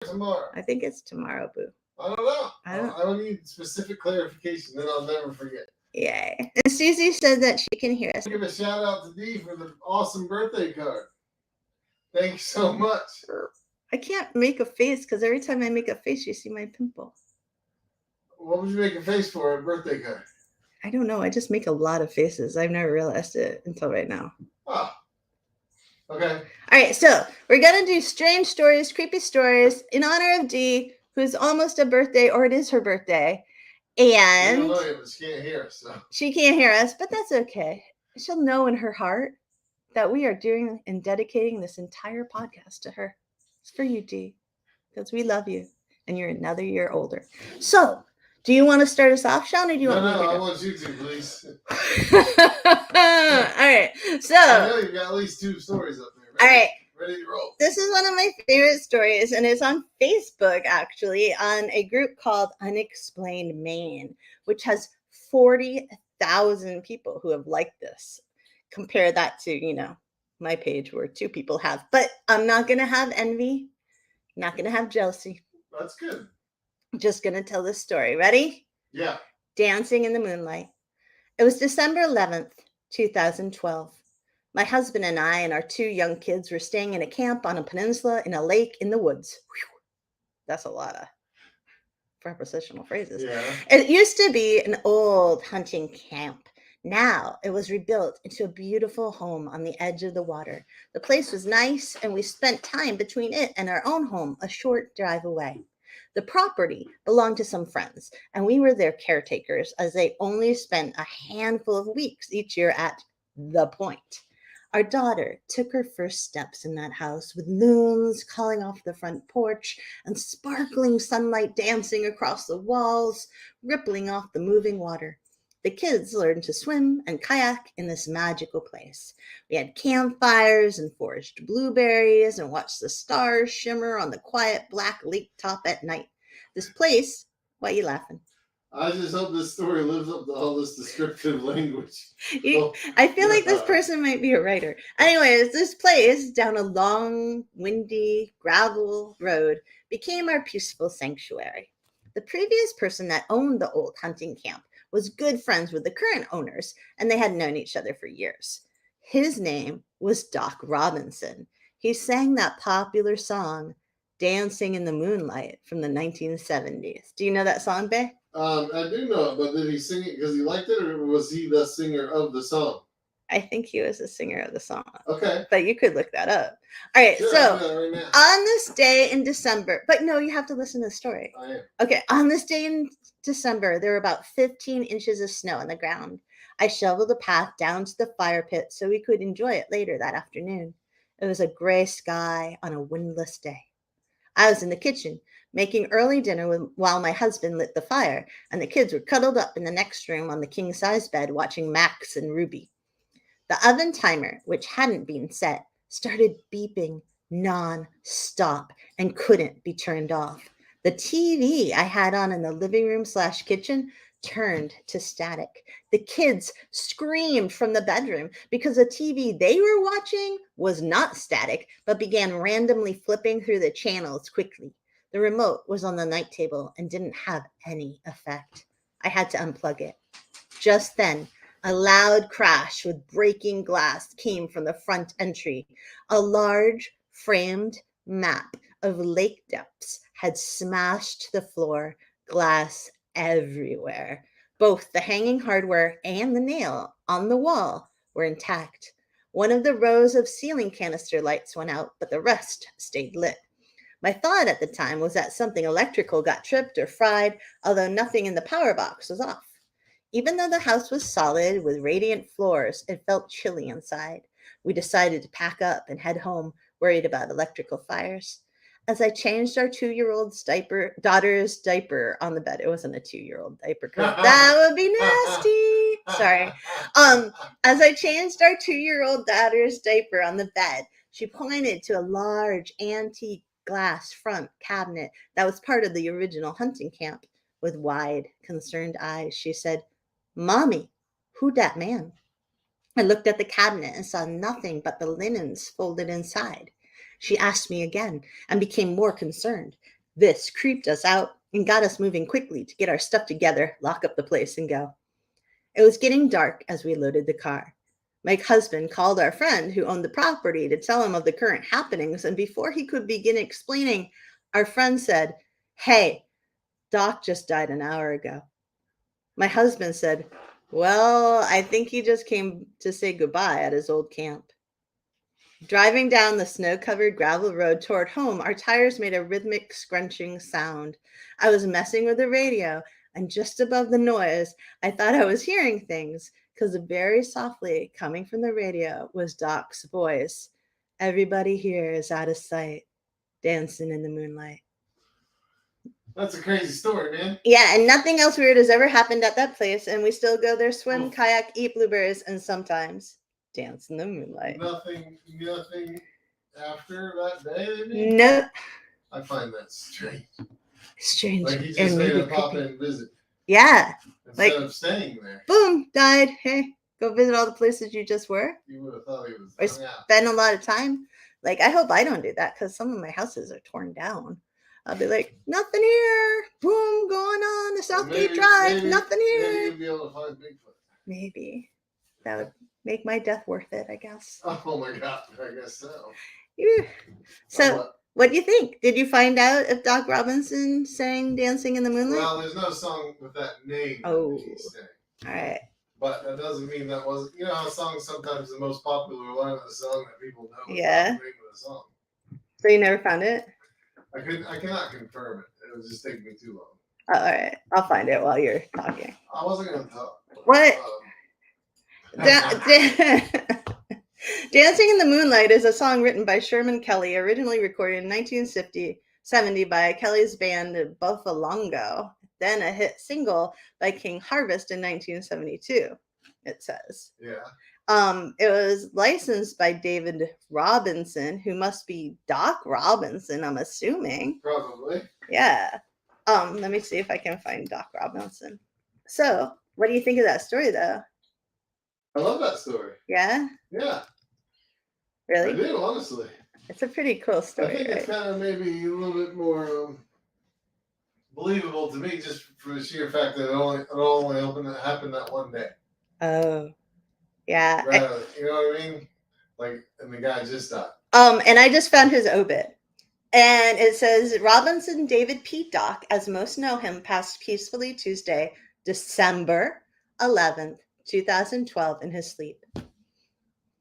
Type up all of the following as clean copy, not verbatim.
Tomorrow. I think it's tomorrow, boo. I don't know. I don't need specific clarification. Then I'll never forget. Yay. And Susie said that she can hear us. Give a shout out to Dee for the awesome birthday card. Thank you so much. I can't make a face because every time I make a face, you see my pimple. What would you make a face for a birthday card? I don't know. I just make a lot of faces. I've never realized it until right now. Oh. Okay. All right, so we're going to do strange stories, creepy stories in honor of Dee, who's almost a birthday, or it is her birthday. And don't know yet, but she can't hear us. So. She can't hear us, but that's okay. She'll know in her heart that we are doing and dedicating this entire podcast to her. It's for you, Dee, because we love you, and you're another year older. So, do you want to start us off, Sean, or do you want me to go? I want you to, please. All right. So I know you've got at least 2 stories up there. All right. Ready to roll. This is one of my favorite stories, and it's on Facebook, actually, on a group called Unexplained Maine, which has 40,000 people who have liked this. Compare that to, my page where 2 people have. But I'm not going to have envy. Not going to have jealousy. That's good. I'm just going to tell this story. Ready? Yeah. Dancing in the Moonlight. It was December 11th, 2012. My husband and I and our 2 young kids were staying in a camp on a peninsula in a lake in the woods. Whew. That's a lot of prepositional phrases. Yeah. It used to be an old hunting camp. Now it was rebuilt into a beautiful home on the edge of the water. The place was nice, and we spent time between it and our own home a short drive away. The property belonged to some friends, and we were their caretakers as they only spent a handful of weeks each year at the Point. Our daughter took her first steps in that house with loons calling off the front porch and sparkling sunlight dancing across the walls, rippling off the moving water. The kids learned to swim and kayak in this magical place. We had campfires and foraged blueberries and watched the stars shimmer on the quiet black lake top at night. This place, why are you laughing? I just hope this story lives up to all this descriptive language. I feel like this person might be a writer. Anyways, this place down a long, windy gravel road became our peaceful sanctuary. The previous person that owned the old hunting camp was good friends with the current owners, and they had known each other for years. His name was Doc Robinson. He sang that popular song, Dancing in the Moonlight, from the 1970s. Do you know that song, Bae? I do know it, but did he sing it because he liked it, or was he the singer of the song? I think he was the singer of the song. Okay. But you could look that up. All right, sure, so right on this day in December, but no, you have to listen to the story. I am. Okay, on this day in December, there were about 15 inches of snow on the ground. I shoveled a path down to the fire pit so we could enjoy it later that afternoon. It was a gray sky on a windless day. I was in the kitchen making early dinner while my husband lit the fire, and the kids were cuddled up in the next room on the king-size bed watching Max and Ruby. The oven timer, which hadn't been set, started beeping non-stop and couldn't be turned off. The TV I had on in the living room/kitchen turned to static. The kids screamed from the bedroom because the TV they were watching was not static, but began randomly flipping through the channels quickly. The remote was on the night table and didn't have any effect. I had to unplug it. Just then, a loud crash with breaking glass came from the front entry. A large framed map of lake depths had smashed to the floor, glass everywhere. Both the hanging hardware and the nail on the wall were intact. One of the rows of ceiling canister lights went out, but the rest stayed lit. My thought at the time was that something electrical got tripped or fried, although nothing in the power box was off. Even though the house was solid with radiant floors, it felt chilly inside. We decided to pack up and head home, worried about electrical fires. As I changed our 2-year-old daughter's diaper on the bed, it wasn't a 2-year-old diaper because that would be nasty. Sorry. As I changed our 2-year-old daughter's diaper on the bed, she pointed to a large antique glass front cabinet that was part of the original hunting camp. With wide, concerned eyes, she said, "Mommy, who dat man?" I looked at the cabinet and saw nothing but the linens folded inside. She asked me again and became more concerned. This creeped us out and got us moving quickly to get our stuff together, lock up the place, and go. It was getting dark as we loaded the car. My husband called our friend who owned the property to tell him of the current happenings, and before he could begin explaining, our friend said, "Hey, Doc just died an hour ago." My husband said, "Well, I think he just came to say goodbye at his old camp." Driving down the snow-covered gravel road toward home, our tires made a rhythmic scrunching sound. I was messing with the radio, and just above the noise, I thought I was hearing things, because very softly, coming from the radio, was Doc's voice. "Everybody here is out of sight, dancing in the moonlight." That's a crazy story, man. Yeah, and nothing else weird has ever happened at that place, and we still go there, swim, kayak, eat blueberries, and sometimes dance in the moonlight. Nothing after that day, maybe? Nope. I find that strange. Strange. Like he just and made maybe a pop creepy. in and visit Yeah. instead of staying there. Boom, died. Hey, go visit all the places you just were. You would have thought he was Or spend a lot of time. Like, I hope I don't do that, because some of my houses are torn down. I'll be like, nothing here. Boom, going on the Southgate Drive. Nothing here. Maybe you'll be able to find Bigfoot. Maybe. That would make my death worth it, I guess. Oh my God, I guess so. Yeah. So, what do you think? Did you find out if Doc Robinson sang "Dancing in the Moonlight"? Well, there's no song with that name. Oh. That he sang. All right. But that doesn't mean that wasn't. You know how songs sometimes the most popular line of the song that people know. Yeah. Is the name of the song. So you never found it? I cannot confirm it. It would just take me too long. Oh, all right. I'll find it while you're talking. I wasn't going to talk. What? "Dancing in the Moonlight" is a song written by Sherman Kelly, originally recorded in 1970 by Kelly's band Buffalongo, then a hit single by King Harvest in 1972, it says. Yeah. It was licensed by David Robinson, who must be Doc Robinson, I'm assuming. Probably. Yeah. Let me see if I can find Doc Robinson. So, what do you think of that story, though? I love that story. Yeah? Yeah. Really? I do, honestly. It's a pretty cool story. I think it's kind of maybe a little bit more believable to me, just for the sheer fact that it only happened that one day. Oh, yeah. Rather, you know what I mean? Like, and the guy just died. And I just found his obit. And it says, Robinson David P. Doc, as most know him, passed peacefully Tuesday, December 11th, 2012, in his sleep.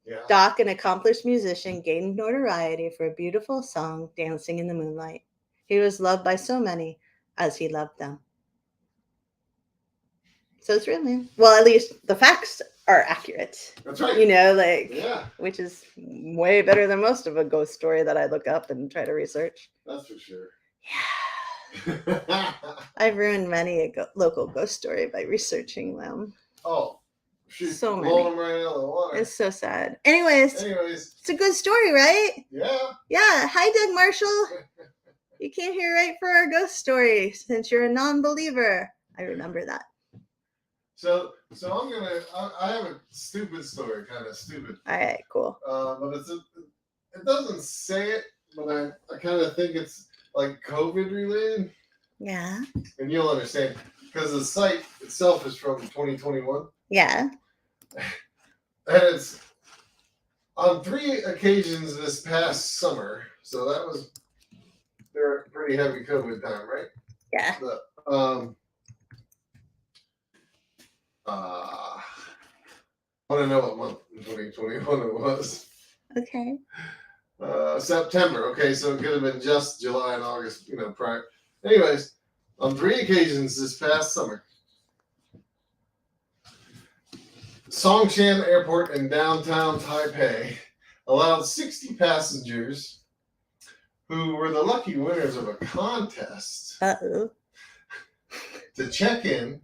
Yeah. Doc, an accomplished musician, gained notoriety for a beautiful song, "Dancing in the Moonlight." He was loved by so many as he loved them. So it's really, well, at least the facts are accurate. That's right. You know, like, yeah, which is way better than most of a ghost story that I look up and try to research. That's for sure. Yeah. I've ruined many a local ghost story by researching them. Oh, shoot. So many. Blow them right out of the water. It's so sad. Anyways, it's a good story, right? Yeah. Yeah. Hi, Doug Marshall. You came here right for our ghost story since you're a non-believer. I remember that. So I have a stupid story, kind of stupid. All right, cool. But it doesn't say it, but I kind of think it's like COVID related. Yeah. And you'll understand because the site itself is from 2021. Yeah. And it's on 3 occasions this past summer. So that was during pretty heavy COVID time, right? Yeah. I want to know what month in 2021 it was. Okay. September. Okay, so it could have been just July and August, prior. Anyways, on 3 occasions this past summer, Songshan Airport in downtown Taipei allowed 60 passengers who were the lucky winners of a contest to check in,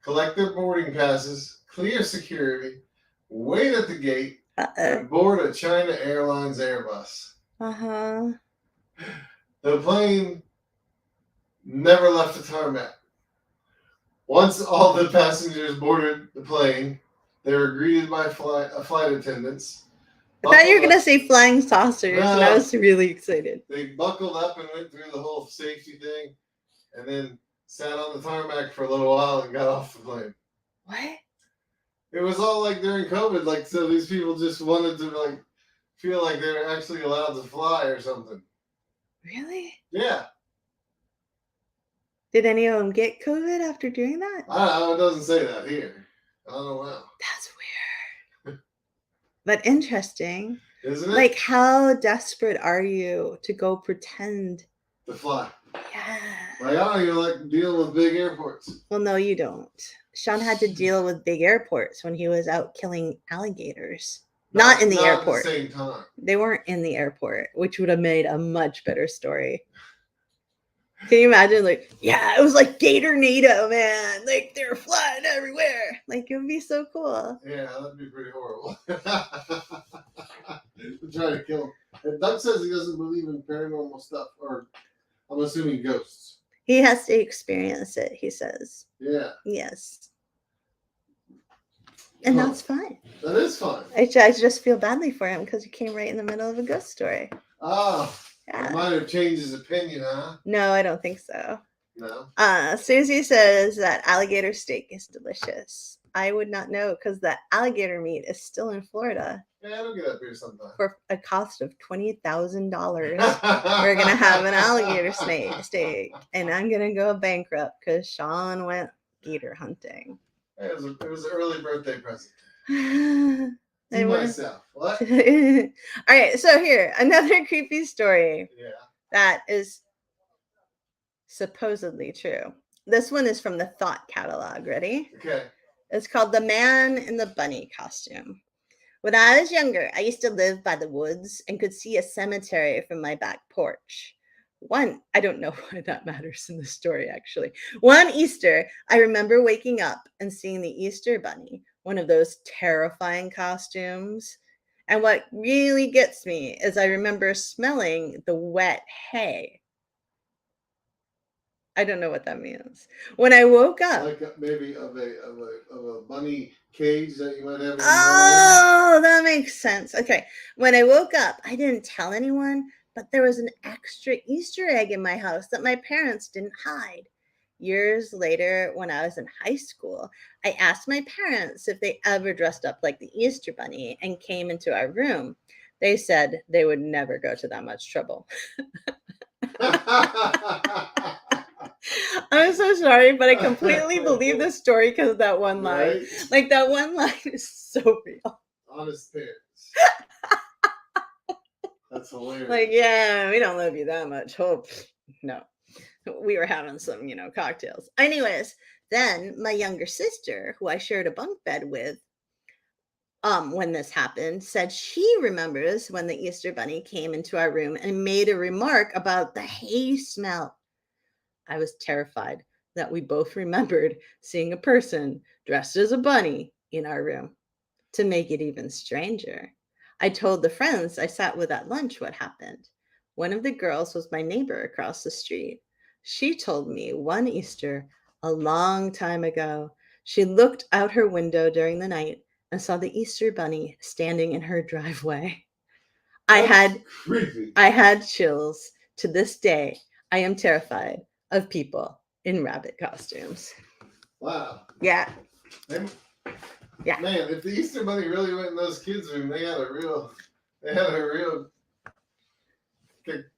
collect their boarding passes, clear security, wait at the gate, and board a China Airlines Airbus. Uh-huh. The plane never left the tarmac. Once all the passengers boarded the plane, they were greeted by flight attendants I thought you were buckled gonna up. say flying saucers, and I No. was really excited. They buckled up and went through the whole safety thing, and then sat on the tarmac for a little while and got off the plane. What? It was all like during COVID, like so these people just wanted to like feel like they were actually allowed to fly or something. Really? Yeah. Did any of them get COVID after doing that? I don't know, it doesn't say that here. I don't know how. That's weird. But interesting. Isn't it? Like, how desperate are you to go pretend? To fly. Yeah. Like, I don't even like dealing with big airports. Well, no, you don't. Sean had to deal with big airports when he was out killing alligators. Not in the airport. At the same time. They weren't in the airport, which would have made a much better story. Can you imagine, like, yeah, it was like Gatornado, man. Like, they were flying everywhere. Like, it would be so cool. Yeah, that'd be pretty horrible. Try to kill him. And Doug says he doesn't believe in paranormal stuff, or I'm assuming ghosts. He has to experience it, he says. Yeah. Yes. And that's fine. That is fine. I just feel badly for him because he came right in the middle of a ghost story. Oh. Yeah. He might have changed his opinion, huh? No, I don't think so. No. Susie says that alligator steak is delicious. I would not know because the alligator meat is still in Florida. Yeah, it'll get up here sometime. For a cost of $20,000, we're gonna have an alligator steak, and I'm gonna go bankrupt because Sean went gator hunting. It was an early birthday present. To myself. What? All right, so here, another creepy story. Yeah. That is supposedly true. This one is from the Thought Catalog. Ready? Okay. It's called The Man in the Bunny Costume. When I was younger, I used to live by the woods and could see a cemetery from my back porch. I don't know why that matters in the story, actually. One Easter, I remember waking up and seeing the Easter Bunny, one of those terrifying costumes. And what really gets me is I remember smelling the wet hay. I don't know what that means. When I woke up, like maybe of a bunny cage that you might have. Oh, that makes sense. Okay. When I woke up, I didn't tell anyone, but there was an extra Easter egg in my house that my parents didn't hide. Years later, when I was in high school, I asked my parents if they ever dressed up like the Easter Bunny and came into our room. They said they would never go to that much trouble. I'm so sorry, but I completely believe this story because of that one line. Right? Like, that one line is so real. Honest parents. That's hilarious. Like, yeah, we don't love you that much. Oh, no. We were having some, cocktails. Anyways, then my younger sister, who I shared a bunk bed with, when this happened, said she remembers when the Easter Bunny came into our room and made a remark about the hay smell. I was terrified that we both remembered seeing a person dressed as a bunny in our room. To make it even stranger, I told the friends I sat with at lunch what happened. One of the girls was my neighbor across the street. She told me one Easter, a long time ago, she looked out her window during the night and saw the Easter Bunny standing in her driveway. I had chills. To this day, I am terrified of people in rabbit costumes. Wow. Yeah. Yeah. Man, if the Easter Bunny really went in those kids' room, they had a real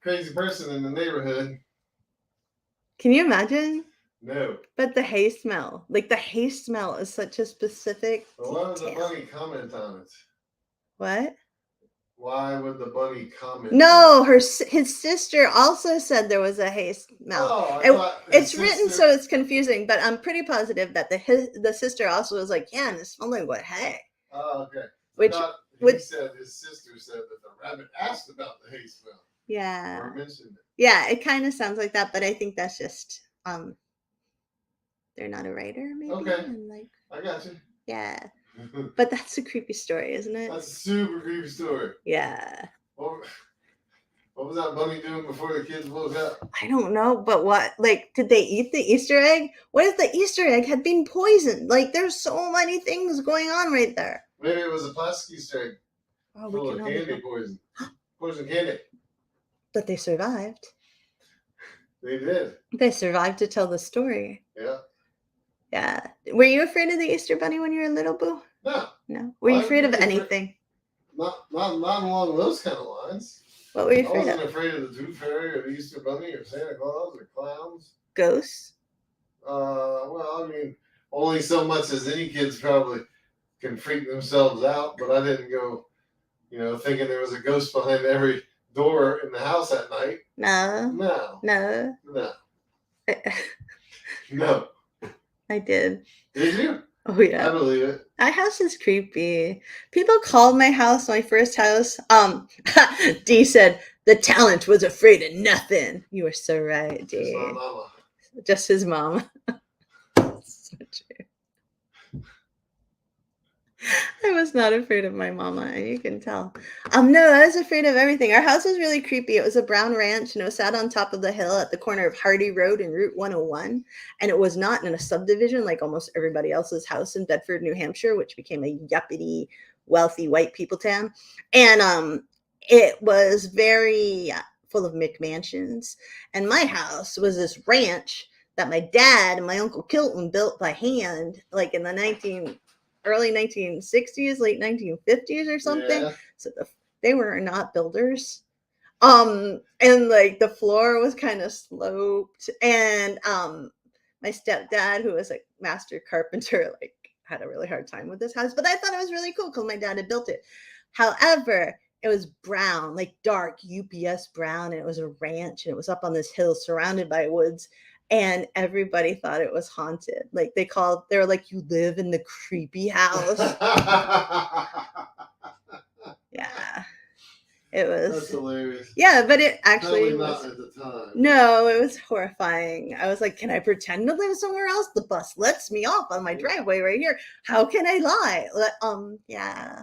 crazy person in the neighborhood. Can you imagine? No. But the hay smell. Like, the hay smell is such a specific Well, why would the bunny comment on it? What? Why would the bunny comment? No, his sister also said there was a hay smell. Oh, it's written so it's confusing, but I'm pretty positive that the sister also was like, yeah, and it smelled like wet hay. Oh, okay. Which said his sister said that the rabbit asked about the hay smell. Yeah. Or mentioned it. Yeah, it kind of sounds like that, but I think that's just they're not a writer, maybe. Okay. And I got you. Yeah. But that's a creepy story, isn't it? That's a super creepy story. Yeah. What was that bunny doing before the kids woke up? I don't know, but did they eat the Easter egg? What if the Easter egg had been poisoned? Like, there's so many things going on right there. Maybe it was a plastic Easter egg. Oh, we full can of all be candy poison. Poison candy. But they survived. They did. They survived to tell the story. Yeah. Yeah. Were you afraid of the Easter Bunny when you were little, Boo? No. No. Were you I afraid of wouldn't be anything? Not along those kind of lines. What were you I afraid wasn't of? afraid of the Tooth Fairy or the Easter Bunny or Santa Claus or clowns. Ghosts? Well, I mean, only so much as any kids probably can freak themselves out, but I didn't go, thinking there was a ghost behind every door in the house at night. No. No. No. No. No. I did. Did you? Oh yeah. I believe it. My house is creepy. People called my house, my first house. D said the talent was afraid of nothing. You were so right, D. Just my mama. Just his mom. So true. I was not afraid of my mama, and you can tell. No, I was afraid of everything. Our house was really creepy. It was a brown ranch, and it was sat on top of the hill at the corner of Hardy Road and Route 101. And it was not in a subdivision like almost everybody else's house in Bedford, New Hampshire, which became a yuppity, wealthy white people town. And it was very full of McMansions. And my house was this ranch that my dad and my Uncle Kilton built by hand, like in the early 1960s, late 1950s or something. Yeah. So they were not builders. And like the floor was kind of sloped. And my stepdad, who was a master carpenter, like had a really hard time with this house. But I thought it was really cool because my dad had built it. However, it was brown, like dark UPS brown, and it was a ranch, and it was up on this hill surrounded by woods. And everybody thought it was haunted. Like they were like, you live in the creepy house. Yeah. It was. That's hilarious. Yeah, but it actually Probably was. not at the time. No, it was horrifying. I was like, can I pretend to live somewhere else? The bus lets me off on my driveway right here. How can I lie? Yeah.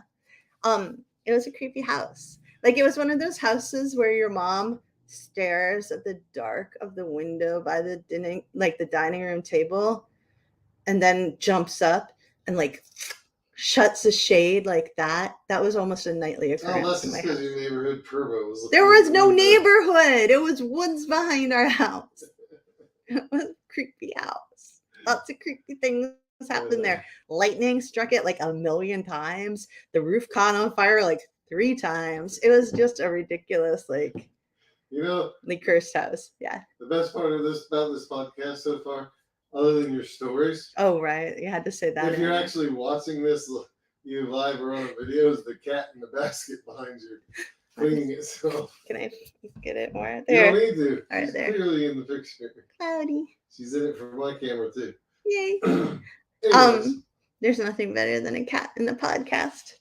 It was a creepy house. Like it was one of those houses where your mom stares at the dark of the window by the dining room table, and then jumps up and like shuts the shade like that. That was almost a nightly occurrence. Oh, that's just because your neighborhood pervo was. There was no neighborhood. It was woods behind our house. It was a creepy house. Lots of creepy things happened there. Lightning struck it like 1,000,000 times. The roof caught on fire like 3 times. It was just a ridiculous, like cursed house. Yeah. The best part of about this podcast so far, other than your stories. Oh, right. You had to say that. If you're actually watching this, you live or on a video, is the cat in the basket behind you cleaning itself. Can I get it more? There. You don't need to. All right, She's there. clearly in the picture. Cloudy. She's in it for my camera too. Yay. Anyways, There's nothing better than a cat in the podcast.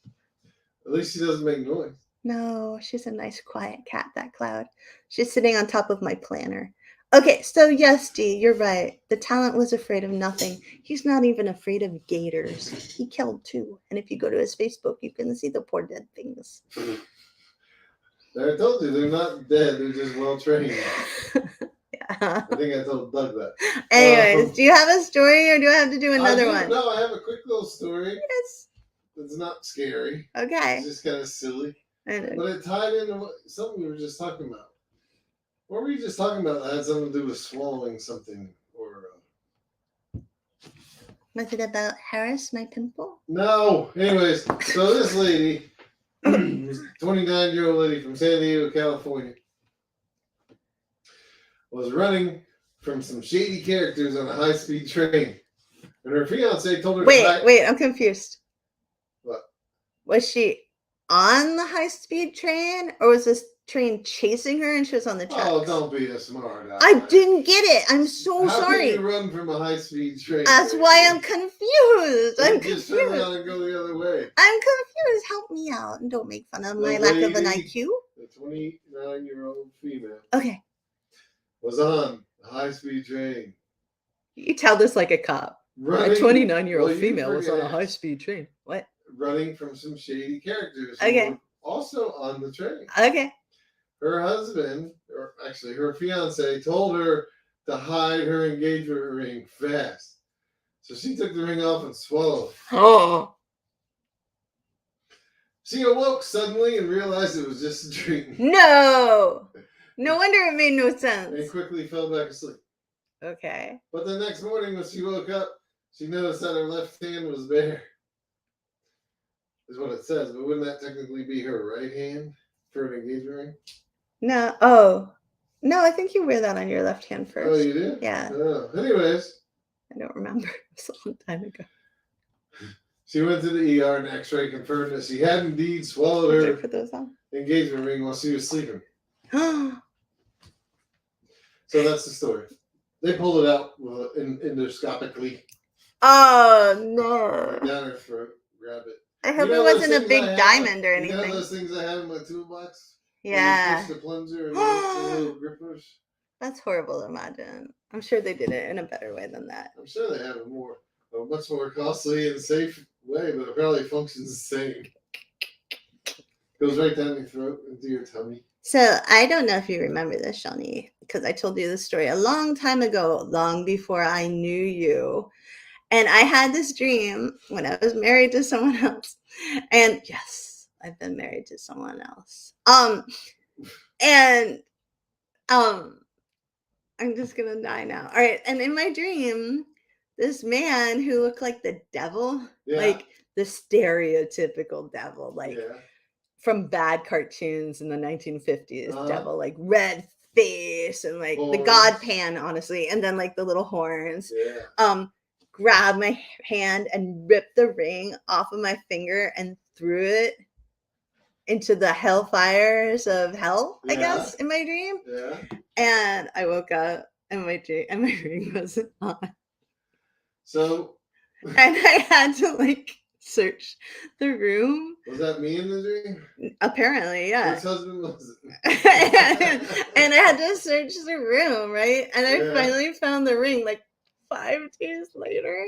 at least she doesn't make noise. No, she's a nice, quiet cat, that Cloud. She's sitting on top of my planner. Okay, so yes, Dee, you're right. The talent was afraid of nothing. He's not even afraid of gators. He killed 2. And if you go to his Facebook, you can see the poor dead things. I told you, they're not dead. They're just well trained. Yeah. I think I told Doug that. Anyways, do you have a story or do I have to do another one? No, I have a quick little story. Yes. It's not scary. Okay. It's just kind of silly. I know. But it tied into something we were just talking about. What were you just talking about that had something to do with swallowing something? Or Was it about Harris, my pimple? No. Anyways, so this lady, 29-year-old lady from San Diego, California, was running from some shady characters on a high-speed train. And her fiance told her Wait, I'm confused. What? Was she on the high-speed train, or was this train chasing her and she was on the tracks? Oh, don't be a smart aleck. I didn't get it. I'm so How sorry. Can you run from a high-speed train? That's why I'm confused. I'm Just confused. turn around and go the other way. I'm confused. Help me out and don't make fun of my lack of an IQ. The 29-year-old female Okay. was on a high-speed train. You tell this like a cop. Running, a 29-year-old well, female was on a high-speed train. What? Running from some shady characters. Who Okay. were also on the train. Okay. Her husband, or actually her fiance, told her to hide her engagement ring fast. So she took the ring off and swallowed. Oh. She awoke suddenly and realized it was just a dream. No wonder it made no And sense. quickly fell back asleep. Okay. But the next morning when she woke up, she noticed that her left hand was bare. Is what it says, but wouldn't that technically be her right hand for an engagement ring? No, I think you wear that on your left hand first. Oh, you do? Yeah. Oh. Anyways. I don't remember. It was a long time ago. She went to the ER and X-ray confirmed that she had indeed swallowed Did I her put those on? engagement ring while she was sleeping. So that's the story. They pulled it out endoscopically. Oh no! Down her throat, grab it. I hope it wasn't a big diamond or You know anything. those things I have in my toolbox? Yeah. When you push the plunger and the little grippers. That's horrible to imagine. I'm sure they did it in a better way than that. I'm sure they have a much more costly and safe way, but it probably functions the same. Goes right down your throat into your tummy. So I don't know if you remember this, Shawnee, because I told you this story a long time ago, long before I knew you. And I had this dream when I was married to someone else. And yes, I've been married to someone else. I'm just gonna die now. All right. And in my dream, this man who looked like the devil, like the stereotypical devil, like from bad cartoons in the 1950s, devil, like red face and like the god pan, honestly, and then like the little horns. Grabbed my hand and ripped the ring off of my finger and threw it into the hellfires of hell, I guess, in my dream. And I woke up and my ring wasn't on. So and I had to like search the room. Was that me in the dream? Apparently, yeah. Whose husband was it? And I had to search the room, right? And I finally found the ring like 5 days later.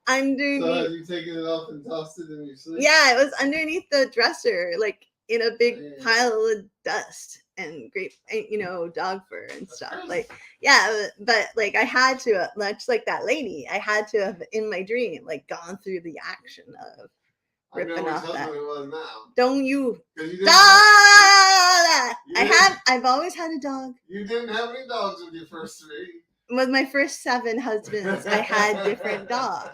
Underneath. So had you taken it off and tossed it in your sleep? Yeah, it was underneath the dresser, like in a big pile of dust and grape, dog fur and stuff. Like, yeah, but like I had to, much like that lady, I had to have in my dream, like gone through the action of ripping off that. It was now. Don't you? I've always had a dog. You didn't have any dogs with your first 3. With my first 7 husbands, I had different dogs.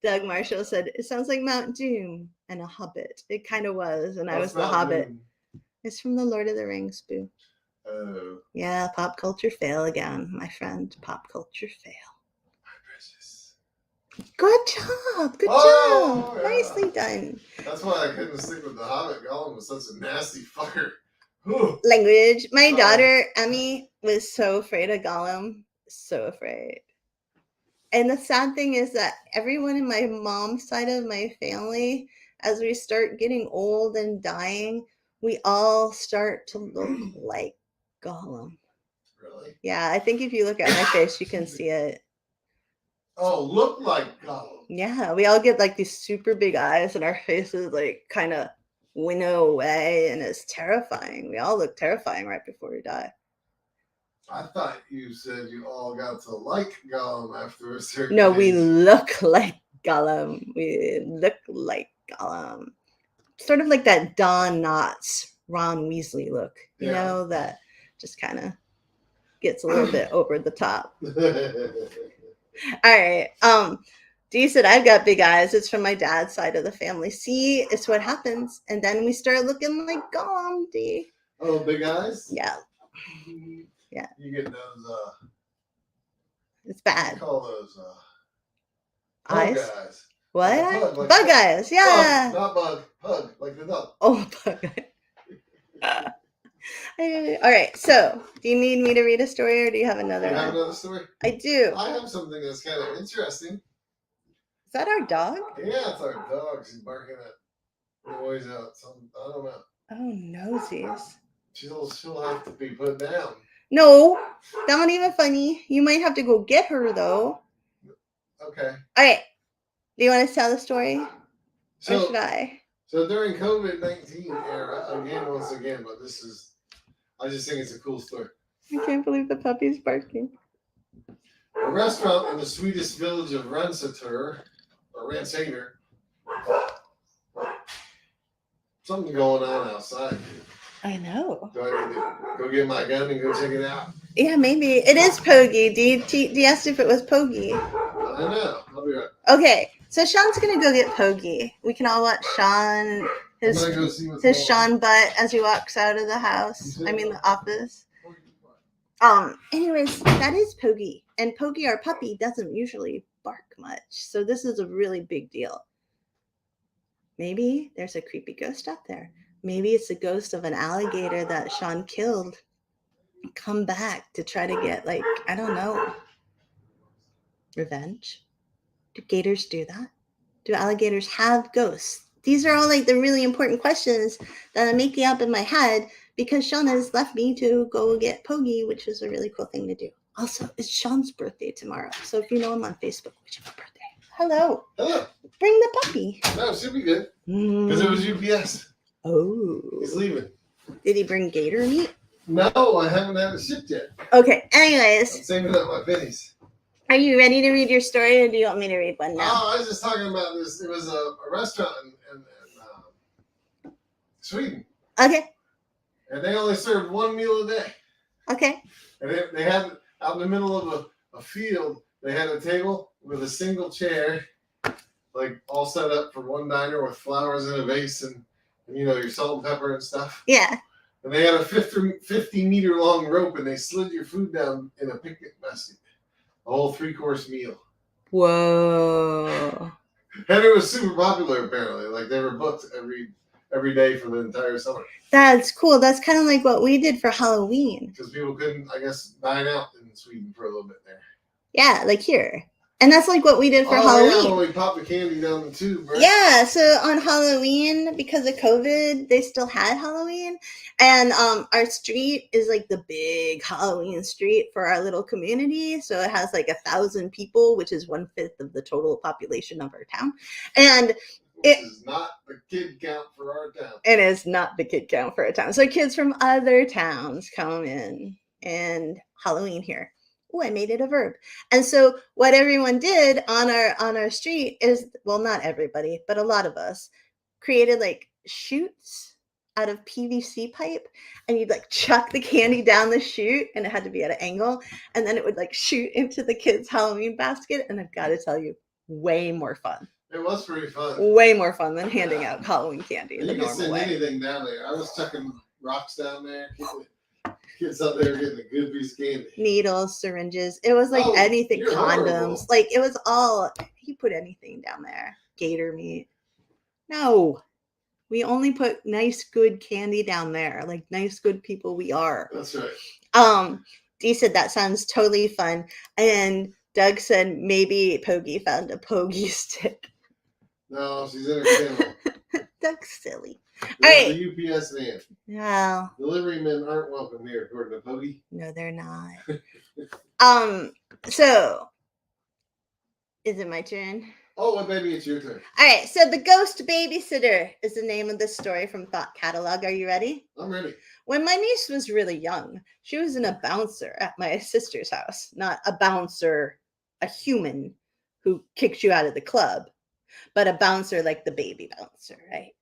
Doug Marshall said, it sounds like Mount Doom and a hobbit. It kind of was, and I was the hobbit. Doom. It's from the Lord of the Rings, boo. Oh. Yeah, pop culture fail again, my friend. Pop culture fail. Good job. Good job. Yeah. Nicely done. That's why I couldn't sleep with the Hobbit. Gollum was such a nasty fucker. Language. My daughter, Emmy, was so afraid of Gollum. So afraid. And the sad thing is that everyone in my mom's side of my family, as we start getting old and dying, we all start to look like Gollum. Really? Yeah, I think if you look at my face, you can see it. Oh, look like Gollum. Yeah, we all get like these super big eyes and our faces like kind of winnow away, and it's terrifying. We all look terrifying right before we die. I thought you said you all got to like Gollum after a certain No, age. we look like Gollum. We look like Gollum. Sort of like that Don Knotts, Ron Weasley look. You know, that just kind of gets a little bit over the top. All right. Dee said, I've got big eyes. It's from my dad's side of the family. See, it's what happens. And then we start looking like Gollum, Dee. Oh, big eyes? Yeah. Yeah. You get those, it's bad. What do you call those, eyes? What? Bug eyes. Yeah. Bug, not bug. Pug, like the dog. Oh, bug eyes. All right, so do you need me to read a story or do you have another one? You have another story? I do. I have something that's kind of interesting. Is that our dog? Yeah, it's our dog. She's barking at noise out. I don't know. Oh, nosies. She'll have to be put down. No, not even funny. You might have to go get her, though. Okay. All right. Do you want to tell the story? Or should I? So during COVID-19 era, once again, but I just think it's a cool story. I can't believe the puppy's barking. A restaurant in the Swedish village of Rensäter, a Ransader. Something going on outside. I know. Do I need to go get my gun and go check it out? Yeah, maybe. It is Poggy. D asked if it was Poggy. I don't know. I'll be right. Okay, so Sean's gonna go get Poggy. We can all watch Sean, I'm gonna go see what's his going Sean butt as he walks out of the house. I mean the office. Anyways, that is Poggy. And Poggy, our puppy, doesn't usually bark much. So this is a really big deal. Maybe there's a creepy ghost out there. Maybe it's a ghost of an alligator that Sean killed. Come back to try to get, like, I don't know, revenge. Do gators do that? Do alligators have ghosts? These are all like the really important questions that I'm making up in my head because Sean has left me to go get Poggy, which is a really cool thing to do. Also, it's Sean's birthday tomorrow. So if you know him on Facebook, wish him a birthday. Hello. Hello. Bring the puppy. No, it should be good. Because it was UPS. Oh. He's leaving. Did he bring gator meat? No, I haven't had it shipped yet. Okay, I'm anyways. saving up my pennies. Are you ready to read your story or do you want me to read one now? Oh, I was just talking about this. It was a restaurant in Sweden. Okay. And they only served one meal a day. Okay. And they had out in the middle of a field, they had a table with a single chair, like all set up for one diner with flowers in a vase and you know, your salt and pepper and stuff. Yeah. And they had a 50-meter long rope and they slid your food down in a picnic basket. A whole 3-course meal. Whoa. And it was super popular apparently. Like they were booked every day for the entire summer. That's cool. That's kind of like what we did for Halloween. Because people couldn't, I guess, dine out in Sweden for a little bit there. Yeah, like here. And that's like what we did for Halloween. Yeah, when we popped the candy down the tube, right? Yeah, so on Halloween, because of COVID, they still had Halloween. And our street is like the big Halloween street for our little community. So it has like 1,000 people, which is 1/5 of the total population of our town. And Which is not the kid count for our town. It is not the kid count for our town. So kids from other towns come in and Halloween here. Oh, I made it a verb. And so what everyone did on our street is, well, not everybody, but a lot of us created like chutes out of PVC pipe, and you'd like chuck the candy down the chute, and it had to be at an angle, and then it would like shoot into the kids' Halloween basket. And I've got to tell you, way more fun. It was pretty fun. Way more fun than handing out Halloween candy And the you can normal send way. anything down there. I was chucking rocks down there. Kids out there getting a good piece of candy. Needles, syringes. It was like anything, condoms. Horrible. Like it was all, you put anything down there. Gator meat. No. We only put nice, good candy down there. Like nice, good people we are. That's right. Dee said that sounds totally fun. And Doug said maybe Poggy found a Poggy stick. No, she's in her kennel. Doug's silly. All There's right. the UPS man. No. Delivery men aren't welcome here, according to Poggy. No, they're not. So is it my turn? Oh, well, maybe it's your turn. All right. So the Ghost Babysitter is the name of this story from Thought Catalog. Are you ready? I'm ready. When my niece was really young, she was in a bouncer at my sister's house. Not a bouncer, a human who kicks you out of the club, but a bouncer like the baby bouncer, right?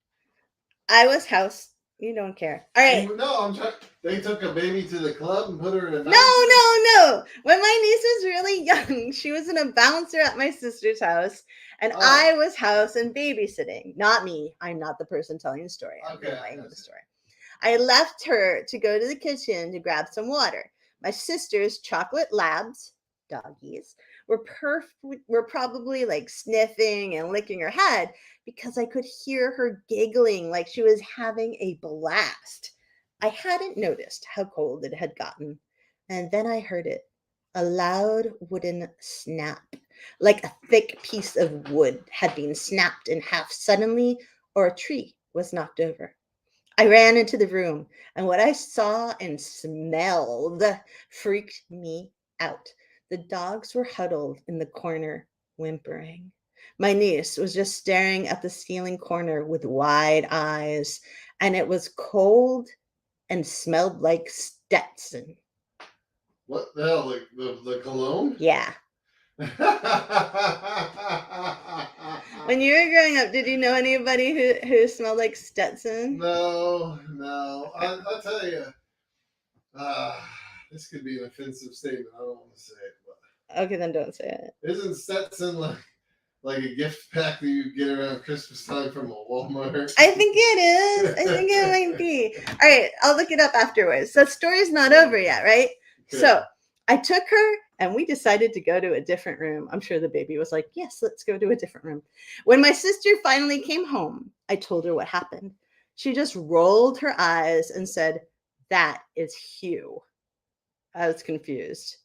I was house. You don't care. All right. No, I'm trying. They took a baby to the club and put her in a bouncer? No. When my niece was really young, she was in a bouncer at my sister's house, and I was house and babysitting. Not me. I'm not the person telling the story. I'm relaying the story. I left her to go to the kitchen to grab some water. My sister's chocolate labs, doggies, were probably like sniffing and licking her head because I could hear her giggling like she was having a blast. I hadn't noticed how cold it had gotten, and then I heard it, a loud wooden snap, like a thick piece of wood had been snapped in half suddenly, or a tree was knocked over. I ran into the room, and what I saw and smelled freaked me out. The dogs were huddled in the corner, whimpering. My niece was just staring at the ceiling corner with wide eyes, and it was cold and smelled like Stetson. What the hell? Like the cologne? Yeah. When you were growing up, did you know anybody who smelled like Stetson? No. Okay. I'll tell you. This could be an offensive statement. I don't want to say it, but Okay, then don't say it. isn't Stetson like a gift pack that you get around Christmas time from a Walmart? I think it is. I think it might be. All right, I'll look it up afterwards. The story's not over yet, right? Good. So I took her and we decided to go to a different room. I'm sure the baby was like, yes, let's go to a different room. When my sister finally came home, I told her what happened. She just rolled her eyes and said, "That is Hugh." I was confused.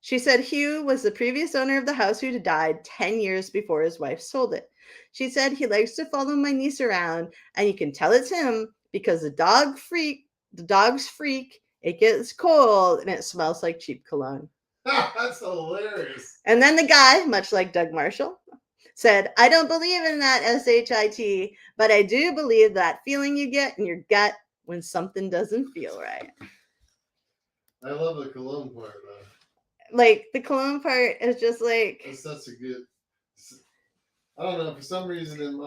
She said Hugh was the previous owner of the house who died 10 years before his wife sold it. She said he likes to follow my niece around, and you can tell it's him because the dogs freak, it gets cold, and it smells like cheap cologne. That's hilarious. And then the guy, much like Doug Marshall, said, I don't believe in that SHIT, but I do believe that feeling you get in your gut when something doesn't feel right. I love the cologne part though. Like the cologne part is just like That's such a good. I don't know. For some reason, in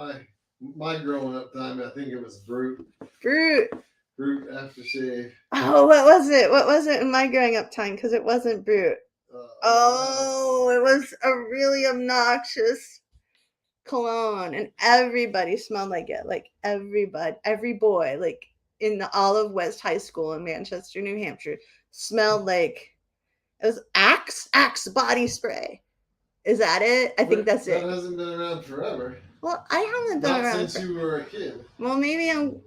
my growing up time, I think it was Brute Brute. aftershave. Oh, what was it? What was it in my growing up time? Because it wasn't Brute. Oh, it was a really obnoxious cologne, and everybody smelled like it. Like everybody, every boy, like in the Olive West High School in Manchester, New Hampshire, smelled like it was Axe body spray. Is that it? I think that's it. That hasn't been around forever. Well, I haven't been Not around since you were a kid. Well, maybe I'm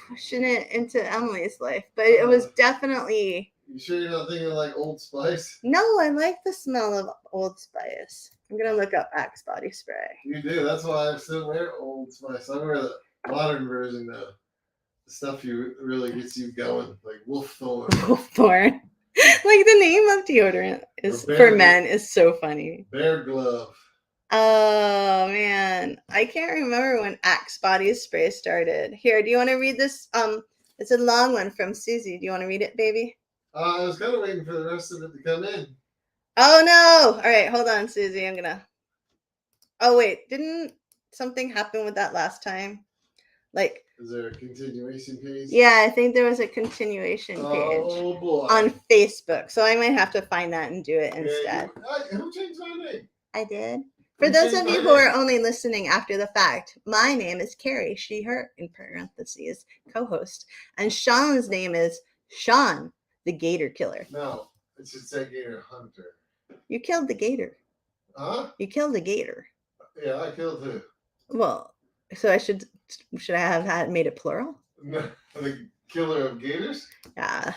pushing it into Emily's life, but it was definitely. You sure you're not thinking like Old Spice? No, I like the smell of Old Spice. I'm gonna look up Axe body spray. You do. That's why I still wear Old Spice. I wear the modern version though. The stuff you really gets you going, like Wolfthorn. Wolfthorn. Like the name of deodorant is for men is so funny. Bear Glove. Oh man, I can't remember when Axe body spray started. Here, do you want to read this? It's a long one from Susie. Do you want to read it, baby? I was kind of waiting for the rest of it to come in. Oh no! All right, hold on, Susie. I'm gonna. Oh wait, didn't something happen with that last time? Like. Is there a continuation page? Yeah, I think there was a continuation page on Facebook. So I might have to find that and do it instead. Who changed my name? I did. For those of you who are only listening after the fact, my name is Carrie, she, her, in parentheses, co-host. And Sean's name is Sean, the Gator Killer. No, it should say Gator Hunter. You killed the gator. Huh? You killed the gator. Yeah, I killed who? Well, so should I have had made it plural? No, the killer of gators? Yeah.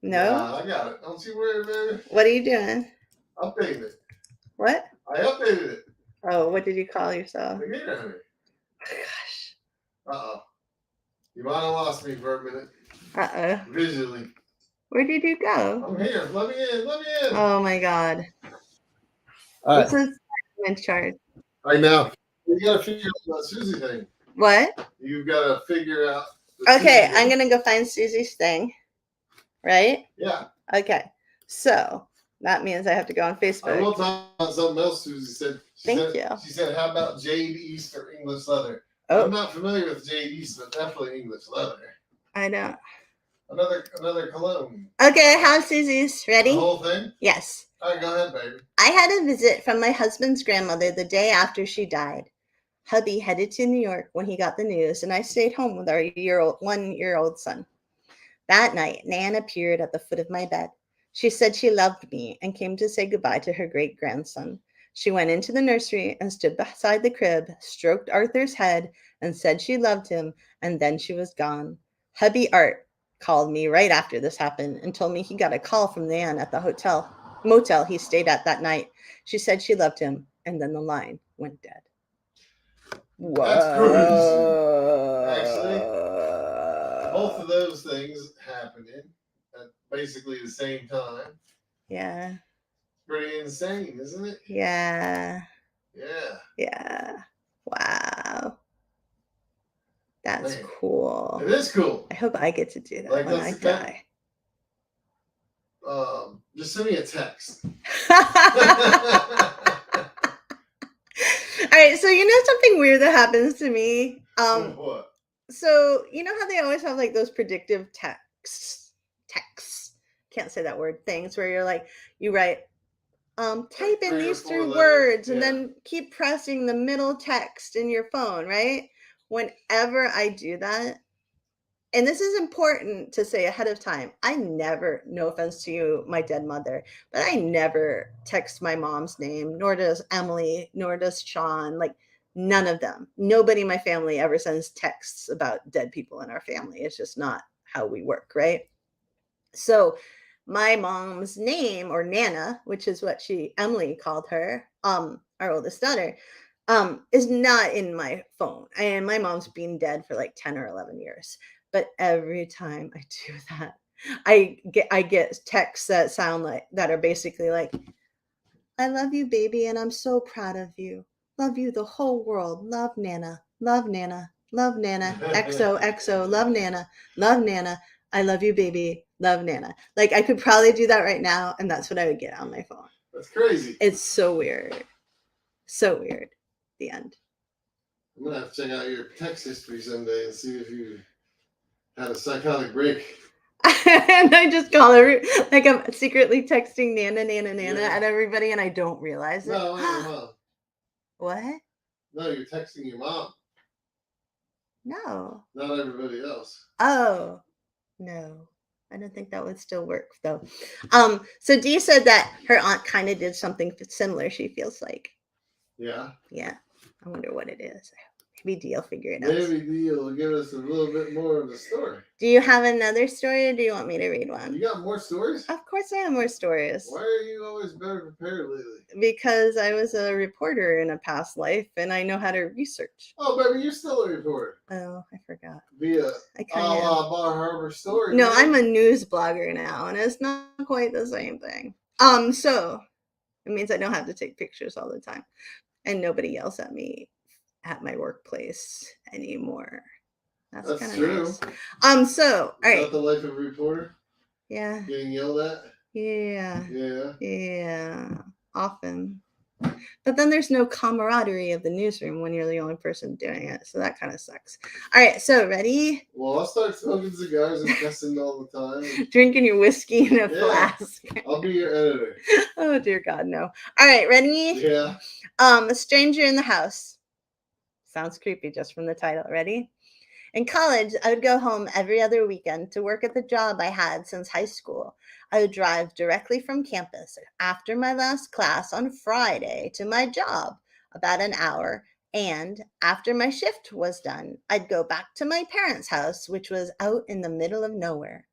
No? Nah, I got it. Don't you worry, baby. What are you doing? Updated it. What? I updated it. Oh, what did you call yourself? The Gator Hunter. Gosh. Uh-oh. You might have lost me for a minute. Uh-oh. Visually. Where did you go? I'm here. Let me in. Oh my God. All right. This is in charge. Right now, you got to figure out the Susie thing. What? You've got to figure out. Okay, I'm going to go find Susie's thing. Right? Yeah. Okay. So that means I have to go on Facebook. I will talk about something else Susie said. Thank you. She said, how about Jade East or English leather? Oh. I'm not familiar with Jade East, but definitely English leather. I know. Another cologne. Okay, I have Susie's. Ready? The whole thing? Yes. All right, go ahead, baby. I had a visit from my husband's grandmother the day after she died. Hubby headed to New York when he got the news, and I stayed home with our 1-year-old son. That night, Nan appeared at the foot of my bed. She said she loved me and came to say goodbye to her great-grandson. She went into the nursery and stood beside the crib, stroked Arthur's head, and said she loved him, and then she was gone. Hubby Art called me right after this happened and told me he got a call from Nan at the motel he stayed at that night. She said she loved him, and then the line went dead. Whoa. That's crazy. Actually, both of those things happening at basically the same time. Yeah. Pretty insane, isn't it? Yeah. Yeah. Yeah. Wow. That's cool. It is cool. I hope I get to do that Like, when I die. just send me a text. All right, so you know something weird that happens to me? What? So you know how they always have like those predictive texts, can't say that word, things where you're like, you write, type in 3 or these 4 three letters, words and yeah. then keep pressing the middle text in your phone, right? Whenever I do that, and this is important to say ahead of time, I never, no offense to you, my dead mother, but I never text my mom's name, nor does Emily, nor does Sean, like none of them. Nobody in my family ever sends texts about dead people in our family. It's just not how we work, right? So my mom's name, or Nana, which is what Emily called her, our oldest daughter, is not in my phone. And my mom's been dead for like 10 or 11 years. But every time I do that, I get texts that sound like, that are basically like, I love you, baby, and I'm so proud of you. Love you, the whole world. Love Nana. Love Nana. Love Nana. XOXO. Love Nana. Love Nana. I love you, baby. Love Nana. Like I could probably do that right now, and that's what I would get on my phone. That's crazy. It's so weird. So weird. The end. I'm gonna have to check out your text history someday and see if you had a psychotic break. And I just call her like I'm secretly texting Nana, Nana, Nana Yeah. at everybody, and I don't realize it. No, not your mom. What? No, you're texting your mom. No. Not everybody else. Oh, no. I don't think that would still work though. So Dee said that her aunt kind of did something similar, she feels like. Yeah. Yeah. I wonder what it is. Maybe Dee will figure it out. Maybe Dee will give us a little bit more of the story. Do you have another story, or do you want me to read one? You got more stories? Of course I have more stories. Why are you always better prepared lately? Because I was a reporter in a past life and I know how to research. Oh, baby, you're still a reporter. Oh, I forgot. Via I kind of Bar Harbor story. No, man. I'm a news blogger now, and it's not quite the same thing. So it means I don't have to take pictures all the time, and nobody yells at me at my workplace anymore. That's kind of true. Nice. So all right. Is that the life of a reporter? Yeah. Getting yelled at? Yeah. Yeah. Yeah. Often. But then there's no camaraderie of the newsroom when you're the only person doing it. So that kind of sucks. All right. So ready? Well, I'll start smoking cigars and cussing all the time. Drinking your whiskey in a flask. I'll be your editor. Oh, dear God, no. All right. Ready? Yeah. A stranger in the house. Sounds creepy just from the title. Ready? In college, I would go home every other weekend to work at the job I had since high school. I would drive directly from campus after my last class on Friday to my job, about an hour, and after my shift was done, I'd go back to my parents' house, which was out in the middle of nowhere.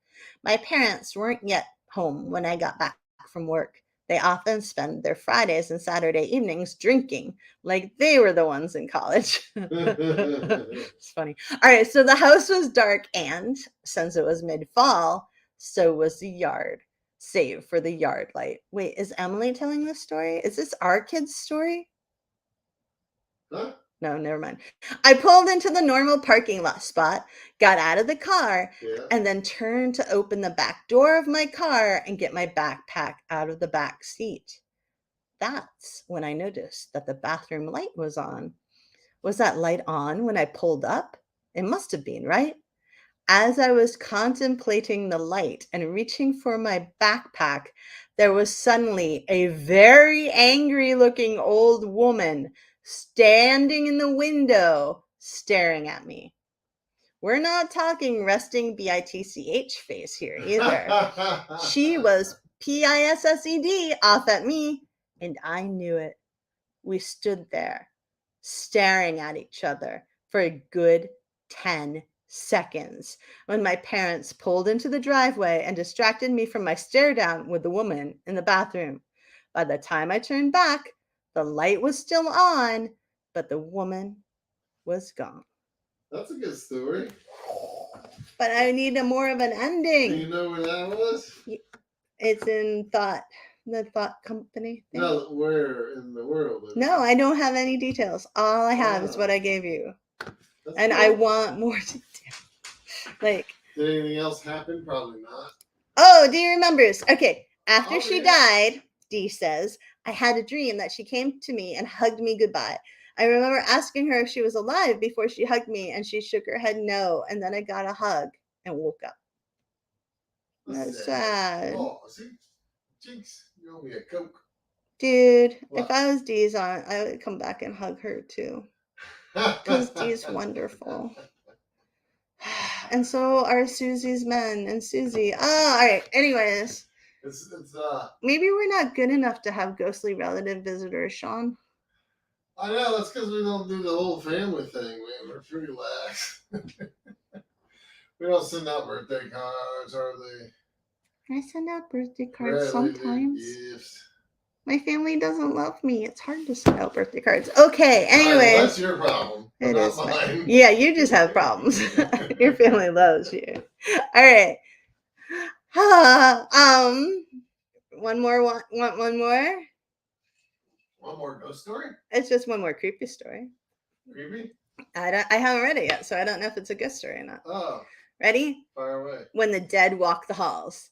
My parents weren't yet home when I got back from work. They often spend their Fridays and Saturday evenings drinking, like they were the ones in college. It's funny. All right, so the house was dark, and since it was mid-fall, so was the yard, save for the yard light. Wait, is Emily telling this story? Is this our kid's story? Huh? No, never mind. I pulled into the normal parking lot spot, got out of the car, and then turned to open the back door of my car and get my backpack out of the back seat. That's when I noticed that the bathroom light was on. Was that light on when I pulled up? It must have been, right? As I was contemplating the light and reaching for my backpack, there was suddenly a very angry looking old woman standing in the window staring at me. We're not talking resting BITCH face here either. She was PISSED off at me, and I knew it. We stood there, staring at each other for a good 10 seconds when my parents pulled into the driveway and distracted me from my stare down with the woman in the bathroom. By the time I turned back, the light was still on, but the woman was gone. That's a good story. But I need more of an ending. Do you know where that was? It's in the Thought Company thing. No, where in the world? No, I don't have any details. All I have is what I gave you. And cool. I want more detail. Like, did anything else happen? Probably not. Oh, Dee remembers. Okay. After Oh, she yeah. died, Dee says, I had a dream that she came to me and hugged me goodbye. I remember asking her if she was alive before she hugged me, and she shook her head no. And then I got a hug and woke up. That's sad. Oh, see? Jinx, you owe me a Coke. Dude, What? if I was Dee's aunt, I would come back and hug her too. Because Dee's wonderful. And so are Susie's men and Susie. Oh, all right. Anyways, It's maybe we're not good enough to have ghostly relative visitors, Sean. I know, that's because we don't do the whole family thing, man. We're pretty lax. We don't send out birthday cards, hardly. I send out birthday cards Rarely sometimes. leave gifts. My family doesn't love me. It's hard to send out birthday cards. Okay, anyways. Well, that's your problem. It Not is mine. Yeah, you just have problems. Your family loves you. All right. One more. Want one more? One more ghost story? It's just one more creepy story. Creepy? I haven't read it yet, so I don't know if it's a ghost story or not. Oh. Ready? Fire away. When the dead walk the halls.